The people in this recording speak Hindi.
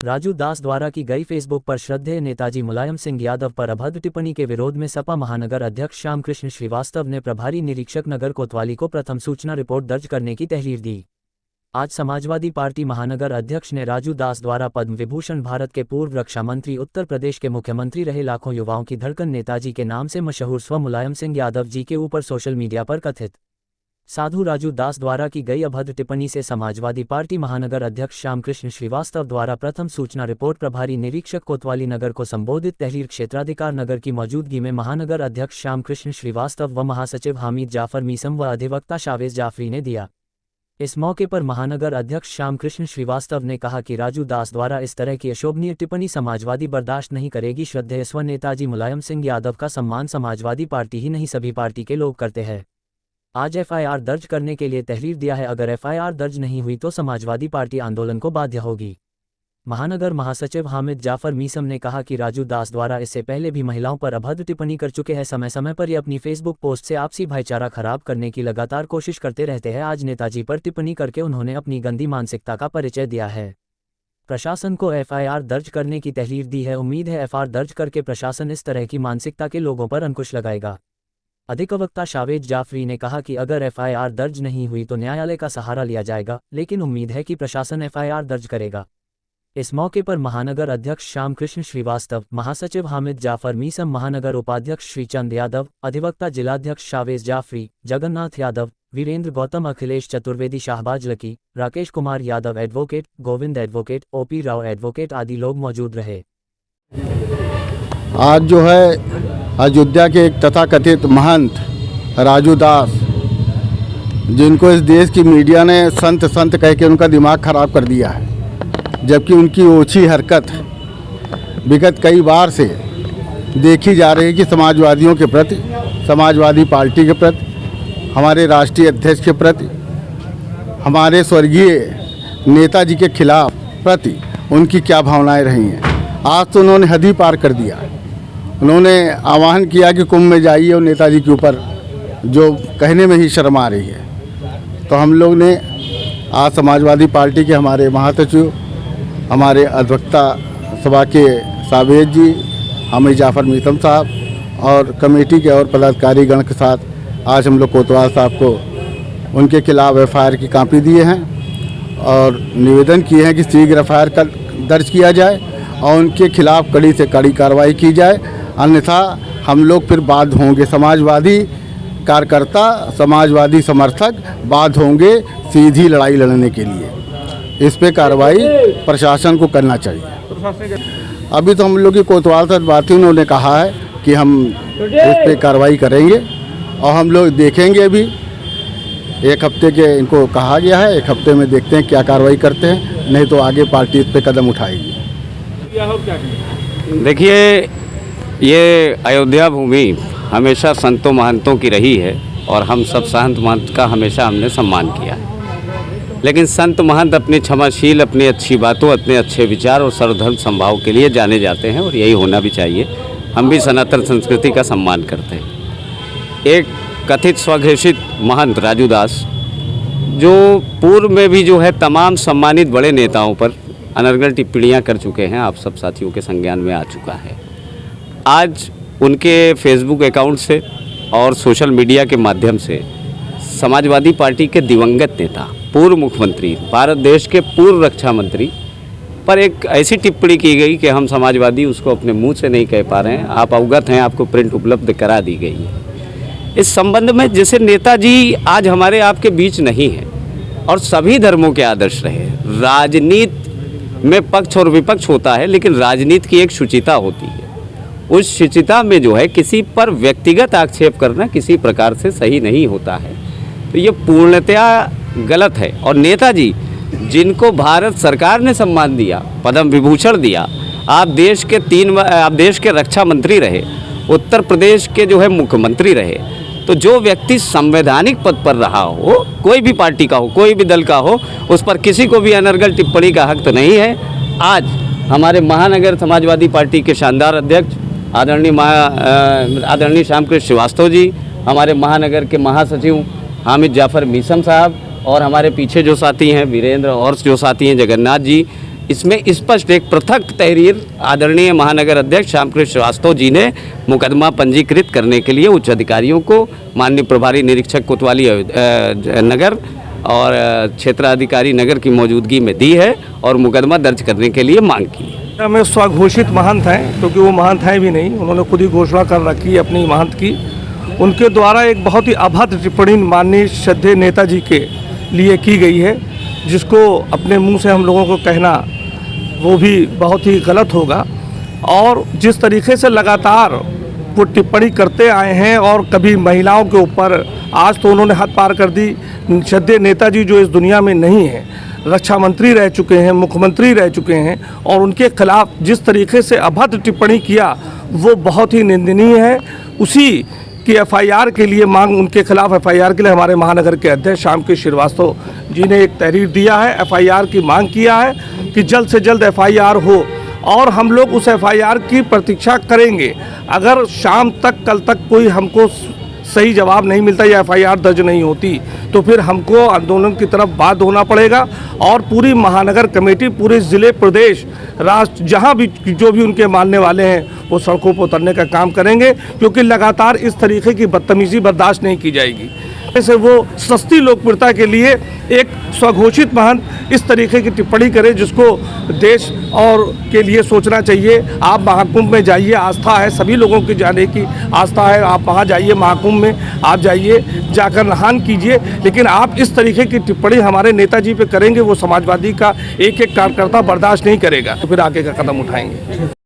राजू दास द्वारा की गई फेसबुक पर श्रद्धेय नेताजी मुलायम सिंह यादव पर अभद्र टिप्पणी के विरोध में सपा महानगर अध्यक्ष श्यामकृष्ण श्रीवास्तव ने प्रभारी निरीक्षक नगर कोतवाली को प्रथम सूचना रिपोर्ट दर्ज करने की तहरीर दी। आज समाजवादी पार्टी महानगर अध्यक्ष ने राजू दास द्वारा पद्म विभूषण, भारत के पूर्व रक्षा मंत्री, उत्तर प्रदेश के मुख्यमंत्री रहे, लाखों युवाओं की धड़कन नेताजी के नाम से मशहूर स्व मुलायम सिंह यादव जी के ऊपर सोशल मीडिया पर कथित साधु राजू दास द्वारा की गई अभद्र टिप्पणी से समाजवादी पार्टी महानगर अध्यक्ष श्यामकृष्ण श्रीवास्तव द्वारा प्रथम सूचना रिपोर्ट प्रभारी निरीक्षक कोतवाली नगर को संबोधित तहरीर क्षेत्राधिकार नगर की मौजूदगी में महानगर अध्यक्ष श्यामकृष्ण श्रीवास्तव व महासचिव हामिद जाफर मीसम व अधिवक्ता शावेज जाफरी ने दिया। इस मौके पर महानगर अध्यक्ष श्यामकृष्ण श्रीवास्तव ने कहा कि राजू दास द्वारा इस तरह की अशोभनीय टिप्पणी समाजवादी बर्दाश्त नहीं करेगी। श्रद्धेय स्व नेताजी मुलायम सिंह यादव का सम्मान समाजवादी पार्टी ही नहीं सभी पार्टी के लोग करते हैं। आज एफआईआर दर्ज करने के लिए तहरीर दिया है। अगर एफआईआर दर्ज नहीं हुई तो समाजवादी पार्टी आंदोलन को बाध्य होगी। महानगर महासचिव हामिद जाफर मीसम ने कहा कि राजू दास द्वारा इससे पहले भी महिलाओं पर अभद्र टिप्पणी कर चुके हैं। समय समय पर ये अपनी फेसबुक पोस्ट से आपसी भाईचारा खराब करने की लगातार कोशिश करते रहते हैं। आज नेताजी पर टिप्पणी करके उन्होंने अपनी गंदी मानसिकता का परिचय दिया है। प्रशासन को एफआईआर दर्ज करने की तहरीर दी है। उम्मीद है एफआईआर दर्ज करके प्रशासन इस तरह की मानसिकता के लोगों पर अंकुश लगाएगा। अधिवक्ता शावेज जाफरी ने कहा कि अगर एफआईआर दर्ज नहीं हुई तो न्यायालय का सहारा लिया जाएगा, लेकिन उम्मीद है कि प्रशासन एफआईआर दर्ज करेगा। इस मौके पर महानगर अध्यक्ष श्यामकृष्ण श्रीवास्तव, महासचिव हामिद जाफर मीसम, महानगर उपाध्यक्ष श्रीचंद यादव, अधिवक्ता जिलाध्यक्ष Shavez Jafri, Jagannath Yadav, Virendra Gautam, Akhilesh Chaturvedi, Shahbaz Lucky, Rakesh Kumar Yadav advocate, Govind advocate, O P Rao advocate आदि लोग मौजूद रहे। आज जो है अयोध्या के एक तथाकथित महंत राजू दास, जिनको इस देश की मीडिया ने संत संत कह के उनका दिमाग खराब कर दिया है, जबकि उनकी ओछी हरकत विगत कई बार से देखी जा रही है कि समाजवादियों के प्रति, समाजवादी पार्टी के प्रति, हमारे राष्ट्रीय अध्यक्ष के प्रति, हमारे स्वर्गीय नेताजी के खिलाफ प्रति उनकी क्या भावनाएं रही हैं। आज तो उन्होंने हद ही पार कर दिया। उन्होंने आह्वान किया कि कुंभ में जाइए और नेताजी के ऊपर, जो कहने में ही शर्म आ रही है। तो हम लोग ने आज समाजवादी पार्टी के हमारे महासचिव, हमारे अधिवक्ता सभा के सावेद जी, हामिद जाफर मीसम साहब और कमेटी के और पदाधिकारी गण के साथ आज हम लोग कोतवाल साहब को उनके खिलाफ एफआईआर की कॉपी दिए हैं और निवेदन किए हैं कि शीघ्र एफआईआर दर्ज किया जाए और उनके खिलाफ कड़ी से कड़ी कार्रवाई की जाए, अन्यथा हम लोग फिर बाध्य होंगे। समाजवादी कार्यकर्ता, समाजवादी समर्थक बाध्य होंगे सीधी लड़ाई लड़ने के लिए। इस पे कार्रवाई प्रशासन को करना चाहिए। अभी तो हम लोग की कोतवाल साथ बात हुई, उन्होंने कहा है कि हम इस पे कार्रवाई करेंगे और हम लोग देखेंगे। अभी एक हफ्ते के इनको कहा गया है, एक हफ्ते में देखते हैं क्या कार्रवाई करते हैं, नहीं तो आगे पार्टी इस पे कदम उठाएगी। देखिए, ये अयोध्या भूमि हमेशा संतों महंतों की रही है और हम सब संत महंत का हमेशा हमने सम्मान किया है। लेकिन संत महंत अपनी क्षमाशील, अपनी अच्छी बातों, अपने अच्छे विचार और सर्वधर्म संभाव के लिए जाने जाते हैं और यही होना भी चाहिए। हम भी सनातन संस्कृति का सम्मान करते हैं। एक कथित स्वघोषित महंत राजू दास, जो पूर्व में भी जो है तमाम सम्मानित बड़े नेताओं पर अनर्गल टिप्पणियाँ कर चुके हैं, आप सब साथियों के संज्ञान में आ चुका है। आज उनके फेसबुक अकाउंट से और सोशल मीडिया के माध्यम से समाजवादी पार्टी के दिवंगत नेता, पूर्व मुख्यमंत्री, भारत देश के पूर्व रक्षा मंत्री पर एक ऐसी टिप्पणी की गई कि हम समाजवादी उसको अपने मुंह से नहीं कह पा रहे हैं। आप अवगत हैं, आपको प्रिंट उपलब्ध करा दी गई है। इस संबंध में जैसे नेताजी आज हमारे आपके बीच नहीं है और सभी धर्मों के आदर्श रहे। राजनीति में पक्ष और विपक्ष होता है, लेकिन राजनीति की एक शुचिता होती है। उस शुचिता में जो है किसी पर व्यक्तिगत आक्षेप करना किसी प्रकार से सही नहीं होता है। तो ये पूर्णतया गलत है। और नेताजी, जिनको भारत सरकार ने सम्मान दिया, पद्म विभूषण दिया, आप देश के रक्षा मंत्री रहे, उत्तर प्रदेश के जो है मुख्यमंत्री रहे, तो जो व्यक्ति संवैधानिक पद पर रहा हो, कोई भी पार्टी का हो, कोई भी दल का हो, उस पर किसी को भी अनर्गल टिप्पणी का हक तो नहीं है। आज हमारे महानगर समाजवादी पार्टी के शानदार अध्यक्ष आदरणीय श्यामकृष्ण श्रीवास्तव जी, हमारे महानगर के महासचिव हामिद जाफर मीसम साहब और हमारे पीछे जो साथी हैं वीरेंद्र और जो साथी हैं जगन्नाथ जी, इसमें स्पष्ट एक पृथक तहरीर आदरणीय महानगर अध्यक्ष श्यामकृष्ण श्रीवास्तव जी ने मुकदमा पंजीकृत करने के लिए उच्च अधिकारियों को, माननीय प्रभारी निरीक्षक कोतवाली नगर और क्षेत्राधिकारी नगर की मौजूदगी में दी है और मुकदमा दर्ज करने के लिए मांग की है। में स्वघोषित महंत हैं, क्योंकि वो महंत हैं भी नहीं, उन्होंने खुद ही घोषणा कर रखी है अपनी महंत की। उनके द्वारा एक बहुत ही अभद्र टिप्पणी माननीय श्रद्धेय नेताजी के लिए की गई है, जिसको अपने मुंह से हम लोगों को कहना वो भी बहुत ही गलत होगा। और जिस तरीके से लगातार वो टिप्पणी करते आए हैं और कभी महिलाओं के ऊपर, आज तो उन्होंने हद पार कर दी। श्रद्धेय नेताजी जो इस दुनिया में नहीं है, रक्षा मंत्री रह चुके हैं, मुख्यमंत्री रह चुके हैं, और उनके खिलाफ जिस तरीके से अभद्र टिप्पणी किया वो बहुत ही निंदनीय है। उसी की एफआईआर के लिए मांग, उनके खिलाफ एफआईआर के लिए हमारे महानगर के अध्यक्ष श्यामकृष्ण श्रीवास्तव जी ने एक तहरीर दिया है, एफआईआर की मांग किया है कि जल्द से जल्द एफआईआर हो, और हम लोग उस एफआईआर की प्रतीक्षा करेंगे। अगर शाम तक, कल तक कोई हमको सही जवाब नहीं मिलता या एफआईआर दर्ज नहीं होती, तो फिर हमको आंदोलन की तरफ बाध्य होना पड़ेगा और पूरी महानगर कमेटी, पूरे ज़िले, प्रदेश, राष्ट्र, जहां भी जो भी उनके मानने वाले हैं वो सड़कों पर उतरने का काम करेंगे, क्योंकि लगातार इस तरीके की बदतमीजी बर्दाश्त नहीं की जाएगी। ऐसे वो सस्ती लोकप्रियता के लिए एक स्वघोषित महंत इस तरीके की टिप्पणी करे, जिसको देश और के लिए सोचना चाहिए। आप महाकुंभ में जाइए, आस्था है, सभी लोगों की जाने की आस्था है, आप वहाँ जाइए, महाकुंभ में आप जाइए, जाकर नहान कीजिए, लेकिन आप इस तरीके की टिप्पणी हमारे नेताजी पे करेंगे, वो समाजवादी का एक एक कार्यकर्ता बर्दाश्त नहीं करेगा, तो फिर आगे का कदम उठाएंगे।